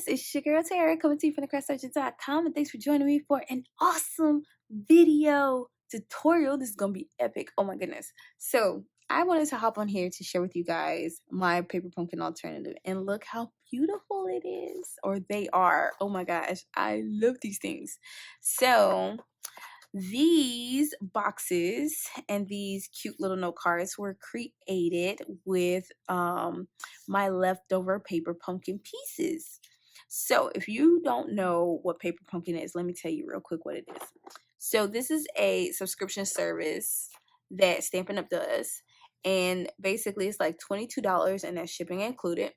it's your girl Tara coming to you from thecraftsurgeon.com, and thanks for joining me for an awesome video tutorial. This is gonna be epic. Oh my goodness. So I wanted to hop on here to share with you guys my paper pumpkin alternative, and look how beautiful it is, or they are. Oh my gosh, I love these things. So these boxes and these cute little note cards were created with my leftover paper pumpkin pieces. So if you don't know what paper pumpkin is, let me tell you real quick what it is. So this is a subscription service that Stampin' Up does, and basically it's like $22 and that's shipping included.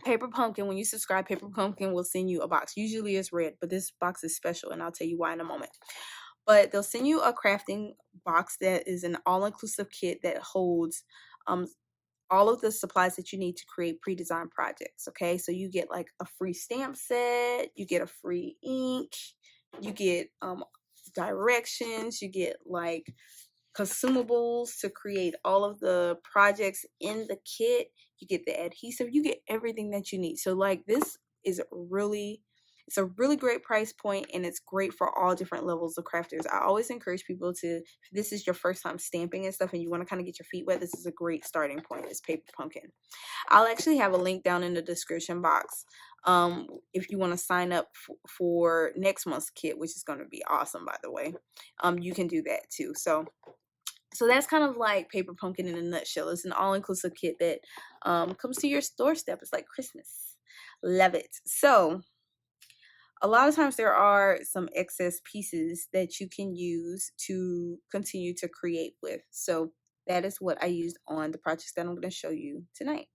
Paper Pumpkin, when you subscribe, Paper Pumpkin will send you a box. Usually it's red, but this box is special, and I'll tell you why in a moment. But they'll send you a crafting box that is an all-inclusive kit that holds all of the supplies that you need to create pre-designed projects. Okay, so you get like a free stamp set, you get a free ink, you get directions, you get like consumables to create all of the projects in the kit, you get the adhesive, you get everything that you need. So like this is it's a really great price point, and it's great for all different levels of crafters. I always encourage people to, if this is your first time stamping and stuff and you want to kind of get your feet wet, this is a great starting point, is Paper Pumpkin. I'll actually have a link down in the description box if you want to sign up for next month's kit, which is going to be awesome, by the way. You can do that too. So that's kind of like Paper Pumpkin in a nutshell. It's an all-inclusive kit that comes to your doorstep. It's like Christmas. Love it. So a lot of times there are some excess pieces that you can use to continue to create with. So that is what I used on the projects that I'm going to show you tonight.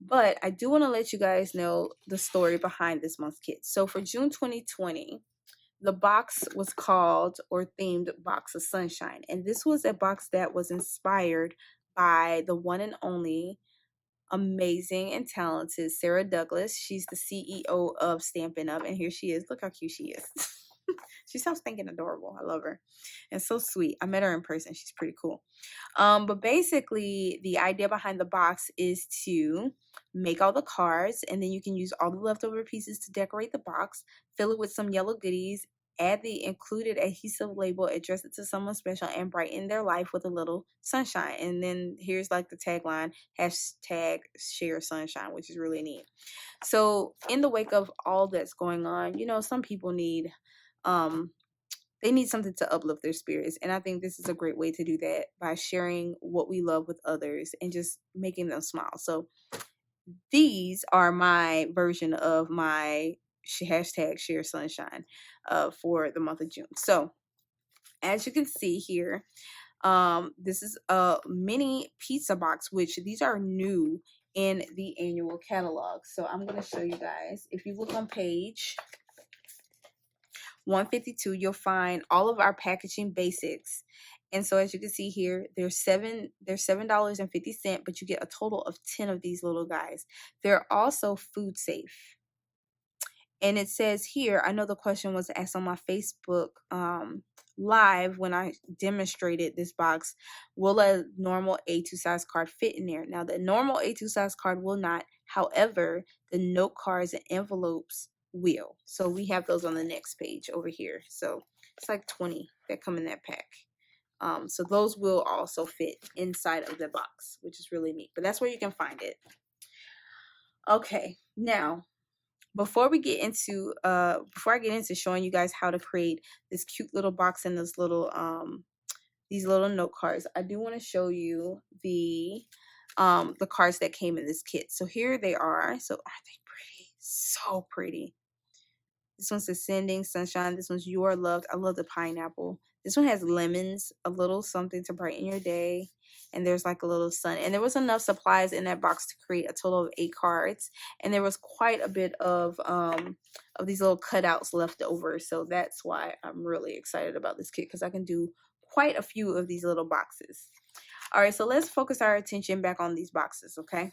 But I do want to let you guys know the story behind this month's kit. So for June 2020, the box was called, or themed, Box of Sunshine. And this was a box that was inspired by the one and only amazing and talented Sarah Douglas. She's the CEO of Stampin' Up, and here she is. Look how cute she is. She sounds stinking adorable. I love her. And so sweet. I met her in person. She's pretty cool. But basically, the idea behind the box is to make all the cards, and then you can use all the leftover pieces to decorate the box, fill it with some yellow goodies, add the included adhesive label, address it to someone special, and brighten their life with a little sunshine. And then here's like the tagline, hashtag share sunshine, which is really neat. So in the wake of all that's going on, you know, some people need they need something to uplift their spirits, and I think this is a great way to do that by sharing what we love with others and just making them smile. So these are my version of my hashtag share sunshine for the month of June. So as you can see here, this is a mini pizza box, which these are new in the annual catalog. So I'm going to show you guys. If you look on page 152, you'll find all of our packaging basics. And so as you can see here, they're $7.50, but you get a total of 10 of these little guys. They're also food safe. And it says here, I know the question was asked on my Facebook live when I demonstrated this box, will a normal A2 size card fit in there? Now the normal A2 size card will not. However, the note cards and envelopes will. So we have those on the next page over here. So it's like 20 that come in that pack. So those will also fit inside of the box, which is really neat. But that's where you can find it. Okay, now before I get into showing you guys how to create this cute little box and these little note cards, I do want to show you the cards that came in this kit. So here they are. So aren't they pretty? So pretty. This one says sending sunshine. This one's you are loved. I love the pineapple. This one has lemons, a little something to brighten your day. And there's like a little sun. And there was enough supplies in that box to create a total of 8 cards. And there was quite a bit of these little cutouts left over. So that's why I'm really excited about this kit, because I can do quite a few of these little boxes. All right, so let's focus our attention back on these boxes, okay?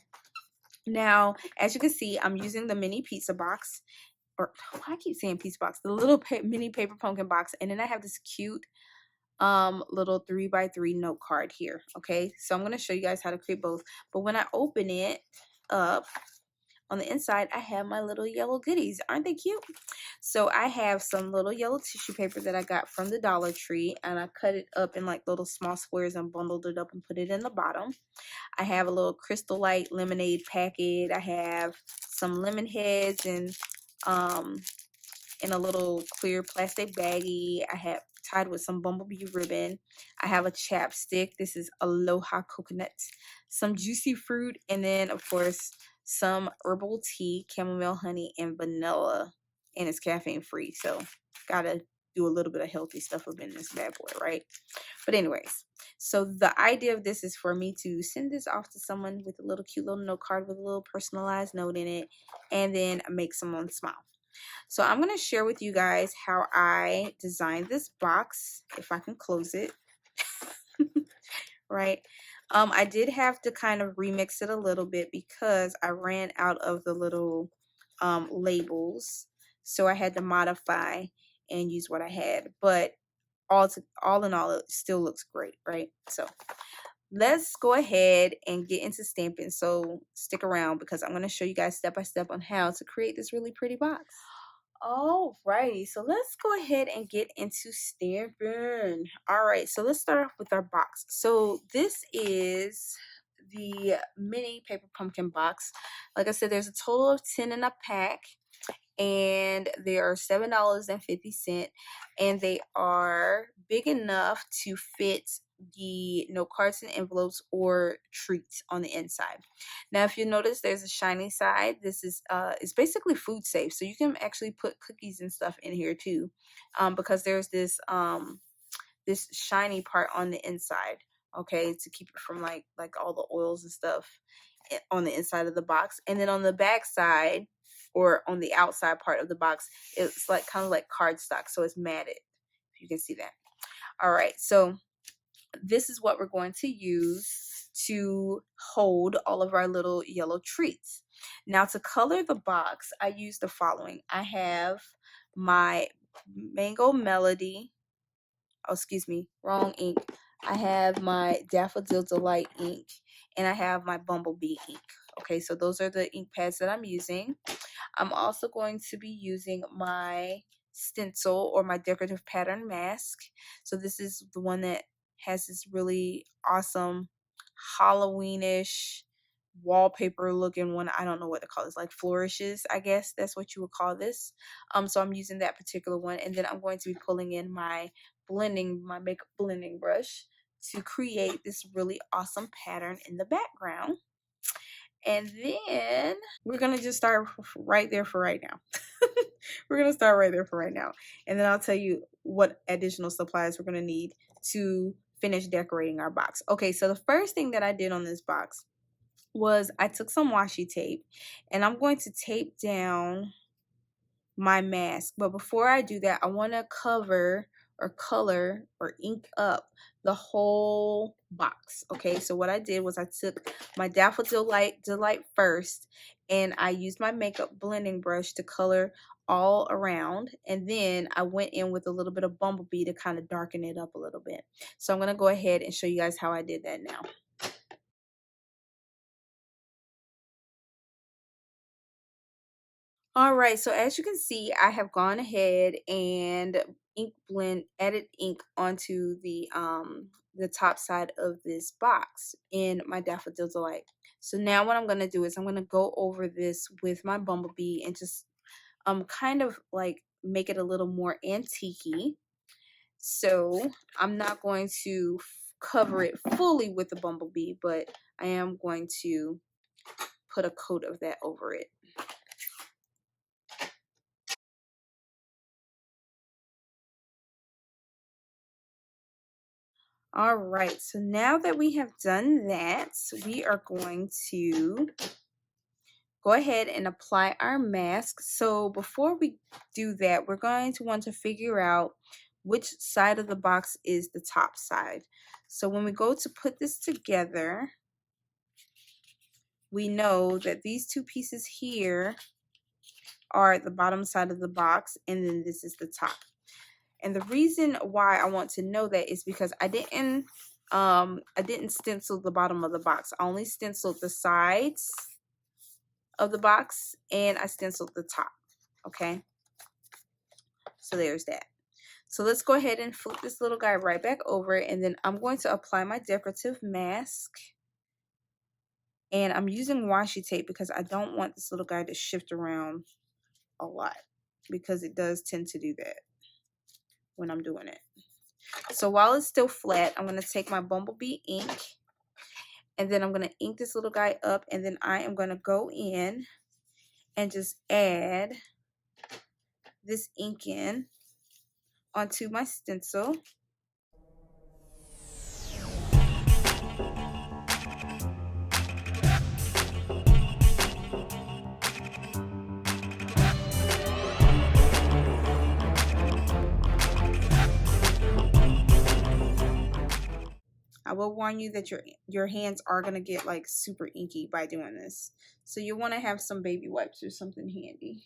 Now, as you can see, I'm using the mini pizza box. Or I keep saying pizza box, the little mini Paper Pumpkin box, and then I have this cute little 3x3 note card here. Okay, so I'm going to show you guys how to create both, but when I open it up, on the inside, I have my little yellow goodies. Aren't they cute? So I have some little yellow tissue paper that I got from the Dollar Tree, and I cut it up in like little small squares and bundled it up and put it in the bottom. I have a little Crystal Light lemonade packet. I have some lemon heads and in a little clear plastic baggie. I have tied with some bumblebee ribbon. I have a chapstick. This is Aloha Coconut. Some juicy fruit, and then of course some herbal tea, chamomile honey, and vanilla. And it's caffeine free, so gotta do a little bit of healthy stuff up in this bad boy, right? But anyways, so the idea of this is for me to send this off to someone with a little cute little note card with a little personalized note in it, and then make someone smile. So I'm going to share with you guys how I designed this box, if I can close it, right? I did have to kind of remix it a little bit because I ran out of the little labels. So I had to modify and use what I had. But all in all, it still looks great, right? So let's go ahead and get into stamping. So stick around because I'm going to show you guys step by step on how to create this really pretty box. Alrighty, so let's go ahead and get into stamping. Alright, so let's start off with our box. So this is the mini paper pumpkin box. Like I said, there's a total of 10 in a pack, and they are $7.50, and they are big enough to fit the note cards and envelopes or treats on the inside. Now if you notice, there's a shiny side. This is it's basically food safe, so you can actually put cookies and stuff in here too, because there's this this shiny part on the inside, okay, to keep it from like all the oils and stuff on the inside of the box. And then on the back side, or on the outside part of the box, it's like kind of like cardstock, so it's matted, if you can see that. All right, so this is what we're going to use to hold all of our little yellow treats. Now to color the box, I use the following. I have my Mango Melody, oh excuse me, wrong ink. I have my Daffodil Delight ink, and I have my Bumblebee ink. Okay, so those are the ink pads that I'm using. I'm also going to be using my stencil or my decorative pattern mask. So this is the one that has this really awesome Halloweenish wallpaper looking one. I don't know what to call this, like flourishes, I guess that's what you would call this. So I'm using that particular one, and then I'm going to be pulling in my makeup blending brush to create this really awesome pattern in the background. And then we're going to just start right there for right now. We're going to start right there for right now. And then I'll tell you what additional supplies we're going to need to finish decorating our box. Okay, so the first thing that I did on this box was I took some washi tape, and I'm going to tape down my mask. But before I do that, I want to cover or color or ink up the whole box. Okay, so what I did was I took my Daffodil Delight first, and I used my makeup blending brush to color all around, and then I went in with a little bit of Bumblebee to kind of darken it up a little bit. So I'm going to go ahead and show you guys how I did that now. All right, so as you can see, I have gone ahead and added ink onto the top side of this box in my Daffodil Delight. So now what I'm going to do is I'm going to go over this with my Bumblebee and just kind of like make it a little more antique-y. So I'm not going to cover it fully with the Bumblebee, but I am going to put a coat of that over it. All right, so now that we have done that, we are going to go ahead and apply our mask. So before we do that, we're going to want to figure out which side of the box is the top side. So when we go to put this together, we know that these two pieces here are the bottom side of the box, and then this is the top. And the reason why I want to know that is because I didn't stencil the bottom of the box. I only stenciled the sides of the box and I stenciled the top. Okay, so there's that. So let's go ahead and flip this little guy right back over, and then I'm going to apply my decorative mask. And I'm using washi tape because I don't want this little guy to shift around a lot, because it does tend to do that when I'm doing it. So while it's still flat, I'm going to take my Bumblebee ink, and then I'm going to ink this little guy up, and then I am going to go in and just add this ink in onto my stencil. I will warn you that your hands are going to get like super inky by doing this. So you want to have some baby wipes or something handy.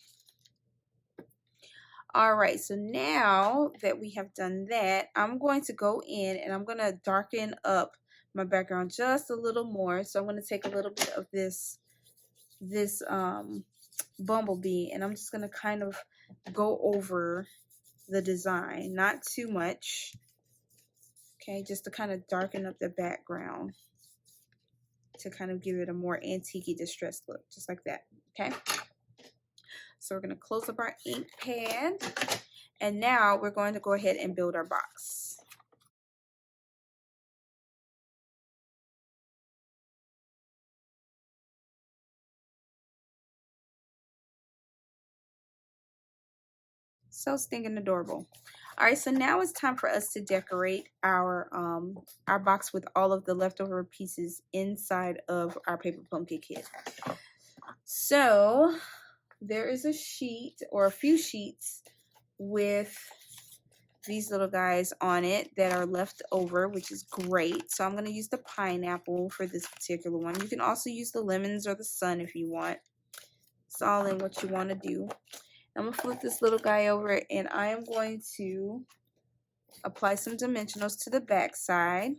Alright, so now that we have done that, I'm going to go in and I'm going to darken up my background just a little more. So I'm going to take a little bit of this bumblebee, and I'm just going to kind of go over the design, not too much. Okay, just to kind of darken up the background, to kind of give it a more antique-y distressed look, just like that. Okay, so we're going to close up our ink pad, and now we're going to go ahead and build our box. So stinking adorable. All right, so now it's time for us to decorate our box with all of the leftover pieces inside of our paper pumpkin kit. So there is a sheet or a few sheets with these little guys on it that are left over, which is great. So I'm going to use the pineapple for this particular one. You can also use the lemons or the sun if you want. It's all in what you want to do. I'm going to flip this little guy over, and I am going to apply some dimensionals to the back side.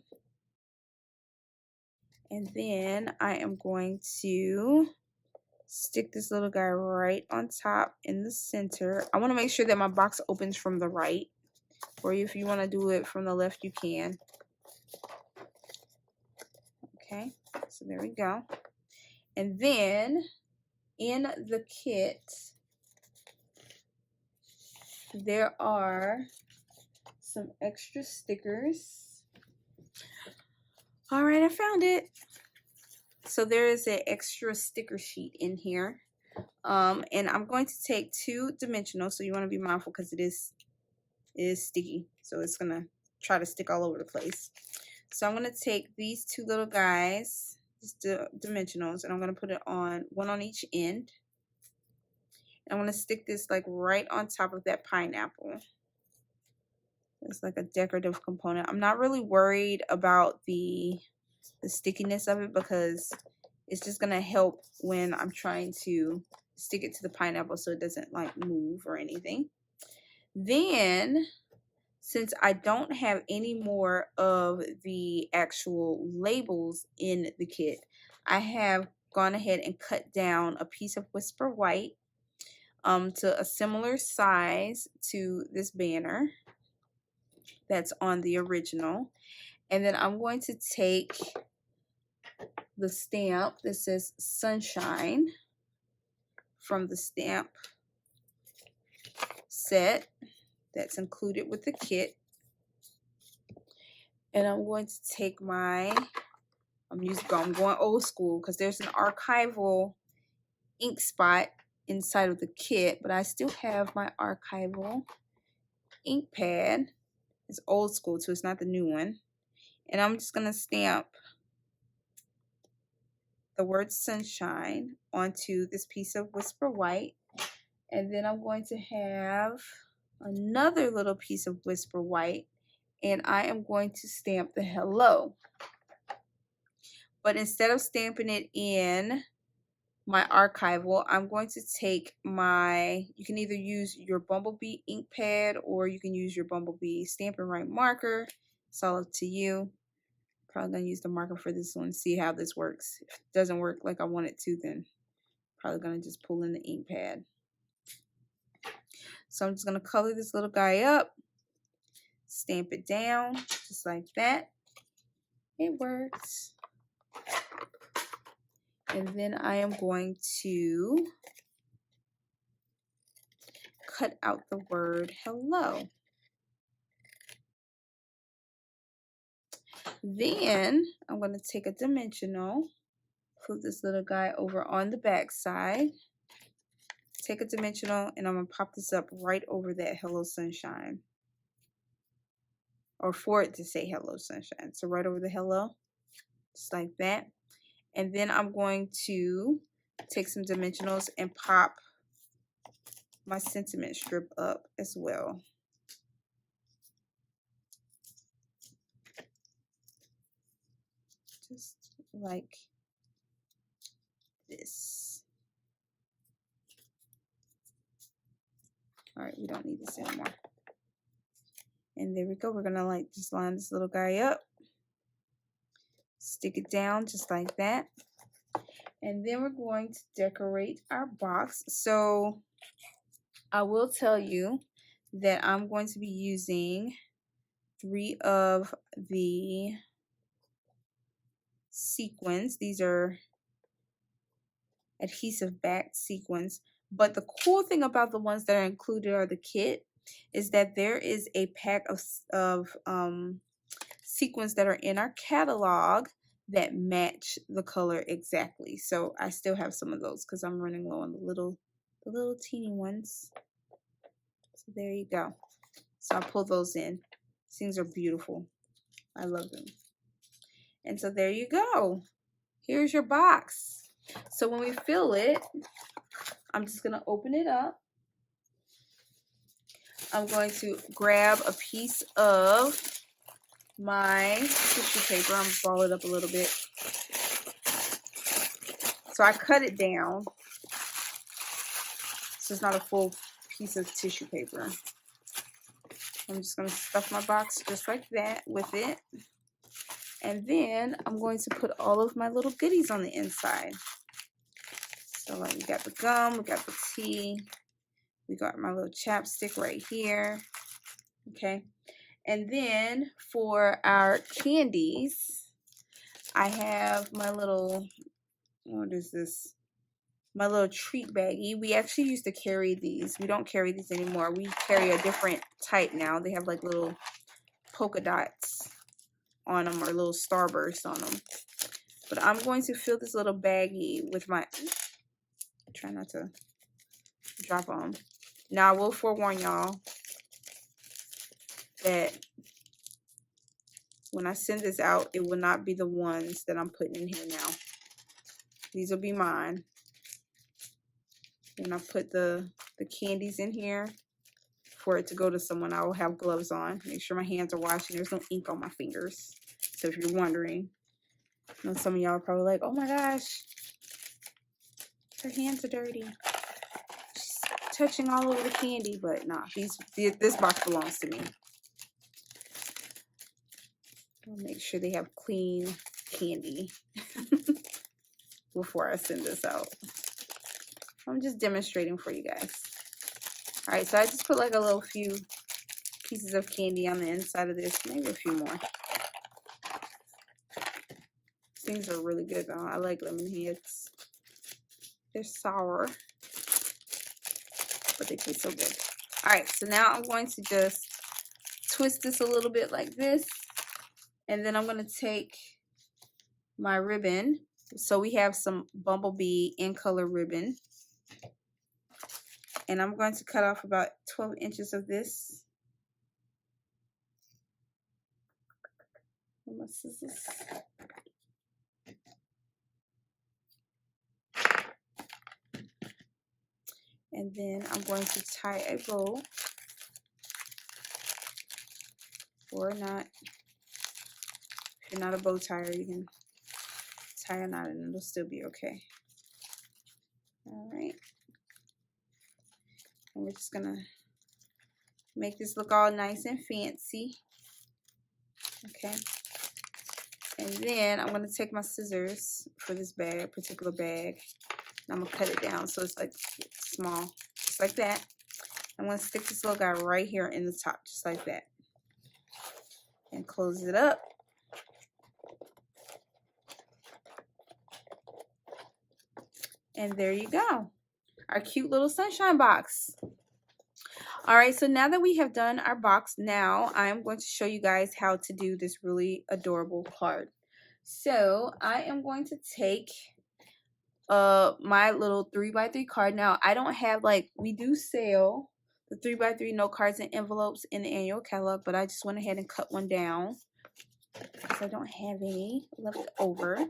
And then I am going to stick this little guy right on top in the center. I want to make sure that my box opens from the right, or if you want to do it from the left, you can. Okay, so there we go. And then in the kit, there are some extra stickers. All right, I found it. So there is an extra sticker sheet in here. And I'm going to take 2 dimensional, so you want to be mindful because it is sticky. So it's going to try to stick all over the place. So I'm going to take these 2 little guys, just dimensionals, and I'm going to put it on one on each end. I'm going to stick this like right on top of that pineapple. It's like a decorative component. I'm not really worried about the stickiness of it, because it's just going to help when I'm trying to stick it to the pineapple so it doesn't like move or anything. Then, since I don't have any more of the actual labels in the kit, I have gone ahead and cut down a piece of Whisper White to a similar size to this banner that's on the original. And then I'm going to take the stamp that says Sunshine from the stamp set that's included with the kit. And I'm going to take my, I'm going old school because there's an archival ink spot inside of the kit, but I still have my archival ink pad. It's old school too, it's not the new one. And I'm just going to stamp the word Sunshine onto this piece of Whisper White. And then I'm going to have another little piece of Whisper White, and I am going to stamp the hello. But instead of stamping it in my archival, I'm going to take my, you can either use your Bumblebee ink pad or you can use your Bumblebee Stampin' Right marker. It's all up to you. Probably gonna use the marker for this one, see how this works. If it doesn't work like I want it to, then probably going to just pull in the ink pad. So I'm just going to color this little guy up, stamp it down just like that. It works. And then I am going to cut out the word hello. Then I'm going to take a dimensional, put this little guy over on the back side, take a dimensional, and I'm going to pop this up right over that hello sunshine. Or for it to say hello sunshine. So right over the hello, just like that. And then I'm going to take some dimensionals and pop my sentiment strip up as well. Just like this. All right, we don't need this anymore. And there we go. We're gonna like just line this little guy up, stick it down just like that. And then we're going to decorate our box. So I will tell you that I'm going to be using 3 of the sequins. These are adhesive backed sequins. But the cool thing about the ones that are included are the kit is that there is a pack of sequins that are in our catalog that match the color exactly. So I still have some of those because I'm running low on the little teeny ones. So there you go. So I'll pull those in. These things are beautiful. I love them. And so there you go. Here's your box. So when we fill it, I'm just going to open it up. I'm going to grab a piece of my tissue paper. I'm going to ball it up a little bit. So I cut it down. So it's not a full piece of tissue paper. I'm just going to stuff my box just like that with it. And then I'm going to put all of my little goodies on the inside. So like we got the gum, we got the tea, we got my little chapstick right here. Okay. And then for our candies, I have my little, what is this? My little treat baggie. We actually used to carry these. We don't carry these anymore. We carry a different type now. They have like little polka dots on them or little starbursts on them. But I'm going to fill this little baggie with my, try not to drop them. Now I will forewarn y'all that when I send this out, it will not be the ones that I'm putting in here now. These will be mine. When I put the candies in here, for it to go to someone, I will have gloves on. Make sure my hands are washed and there's no ink on my fingers. So if you're wondering, I know some of y'all are probably like, oh my gosh, her hands are dirty. She's touching all over the candy, but nah, this box belongs to me. I'll make sure they have clean candy before I send this out. I'm just demonstrating for you guys. All right, so I just put like a little few pieces of candy on the inside of this, maybe a few more. Things are really good though. I like lemon heads. They're sour, but they taste so good. All right, so now I'm going to just twist this a little bit like this, and then I'm going to take my ribbon. So we have some bumblebee in color ribbon, and I'm going to cut off about 12 inches of this with my scissors. And then I'm going to tie a bow, or not. If you're not a bow tire, you can tie a knot and it'll still be okay. All right. And we're just gonna make this look all nice and fancy. Okay. And then I'm gonna take my scissors for this bag, particular bag, I'm going to cut it down so it's like small, just like that. I'm going to stick this little guy right here in the top, just like that. And close it up. And there you go. Our cute little sunshine box. All right, so now that we have done our box, now I'm going to show you guys how to do this really adorable card. So I am going to take my little 3x3 card. Now I don't have, like, we do sell the 3x3 note cards and envelopes in the annual catalog, but I just went ahead and cut one down because I don't have any left over.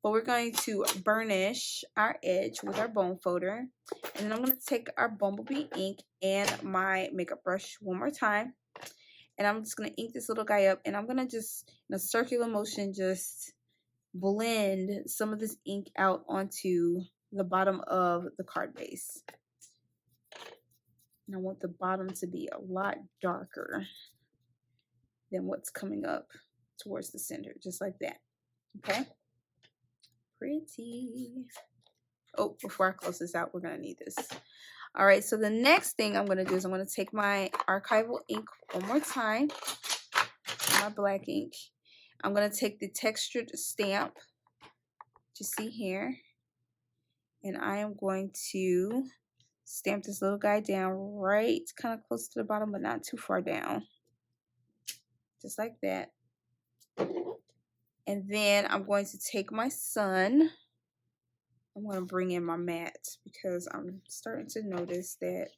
But we're going to burnish our edge with our bone folder. And then I'm going to take our Bumblebee ink and my makeup brush one more time. And I'm just going to ink this little guy up. And I'm going to just, in a circular motion, just blend some of this ink out onto the bottom of the card base. And I want the bottom to be a lot darker than what's coming up towards the center, just like that. Okay? Pretty. Oh, before I close this out, we're going to need this. All right, so the next thing I'm going to do is I'm going to take my archival ink one more time, my black ink. I'm going to take the textured stamp, you see here, and I am going to stamp this little guy down right kind of close to the bottom, but not too far down. Just like that. And then I'm going to take my sun. I'm going to bring in my matte because I'm starting to notice that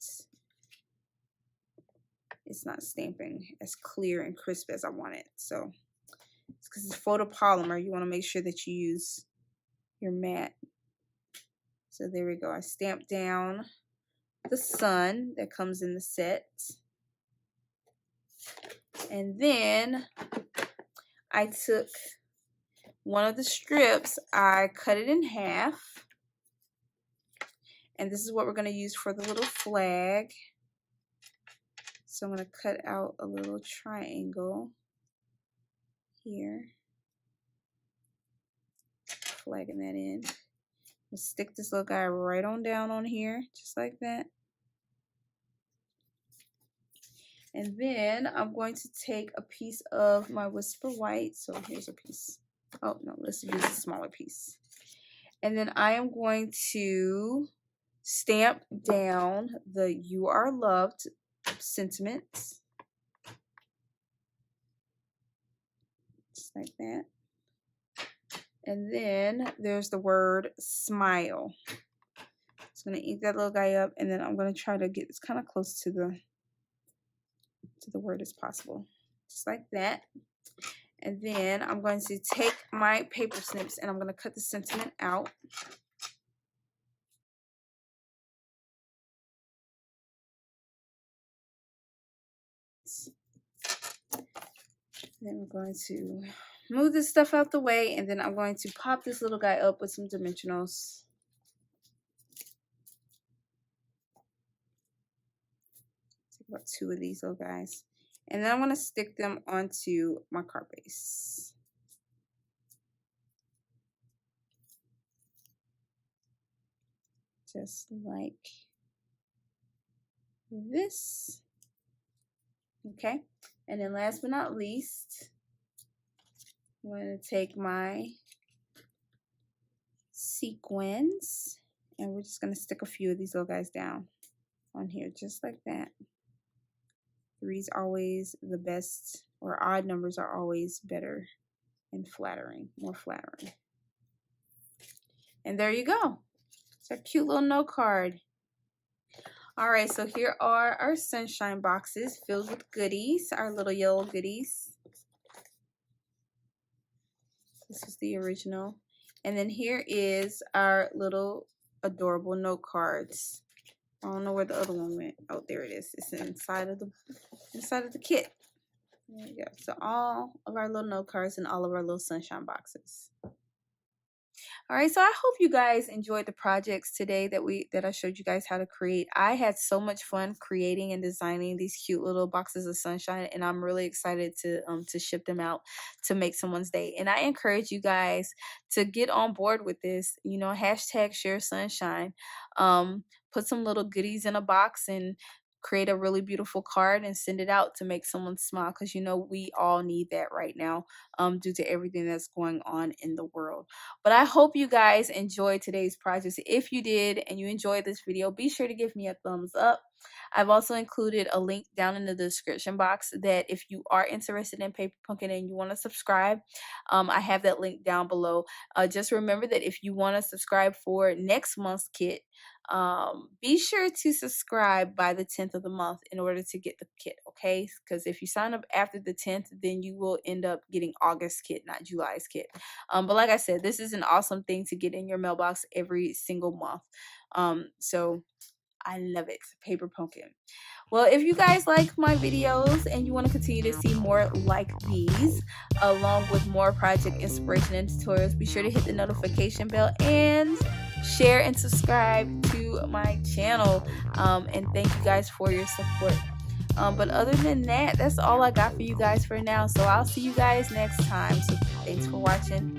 it's not stamping as clear and crisp as I want it. So it's because it's photopolymer. You want to make sure that you use your matte. So there we go. I stamped down the sun that comes in the set. And then I took one of the strips, I cut it in half. And this is what we're going to use for the little flag. So I'm going to cut out a little triangle here. Flagging that in. Stick this little guy right on down on here, just like that. And then I'm going to take a piece of my Whisper White. So here's a piece. Oh, no, let's use a smaller piece. And then I am going to stamp down the "You Are Loved" sentiments. Just like that. And then there's the word "smile." Just going to ink that little guy up, and then I'm going to try to get this kind of close to the word as possible. Just like that. And then I'm going to take my paper snips and I'm going to cut the sentiment out. Then we're going to move this stuff out the way, and then I'm going to pop this little guy up with some dimensionals. Take about 2 of these little guys. And then I'm going to stick them onto my card base. Just like this. Okay. And then last but not least, I'm going to take my sequins, and we're just going to stick a few of these little guys down on here, just like that. 3's always the best, or odd numbers are always better and flattering, more flattering. And there you go. It's a cute little note card. All right, so here are our sunshine boxes filled with goodies, our little yellow goodies. This is the original. And then here is our little adorable note cards. I don't know where the other one went. Oh, there it is. It's inside of the kit. There you go. So all of our little note cards and all of our little sunshine boxes. All right, so I hope you guys enjoyed the projects today that I showed you guys how to create. I had so much fun creating and designing these cute little boxes of sunshine, and I'm really excited to ship them out to make someone's day. And I encourage you guys to get on board with this. You know, hashtag share sunshine. Put some little goodies in a box and create a really beautiful card and send it out to make someone smile, because you know we all need that right now, due to everything that's going on in the world. But I hope you guys enjoyed today's projects. If you did and you enjoyed this video, be sure to give me a thumbs up. I've also included a link down in the description box that if you are interested in paper punking and you want to subscribe, I have that link down below. Just remember that if you want to subscribe for next month's kit, be sure to subscribe by the 10th of the month in order to get the kit, okay? Because if you sign up after the 10th, then you will end up getting August kit, not July's kit. But like I said, this is an awesome thing to get in your mailbox every single month. So I love it. Paper pumpkin. Well, if you guys like my videos and you want to continue to see more like these, along with more project inspiration and tutorials, be sure to hit the notification bell and share and subscribe to my channel. And thank you guys for your support. But other than that, that's all I got for you guys for now. So I'll see you guys next time. So thanks for watching.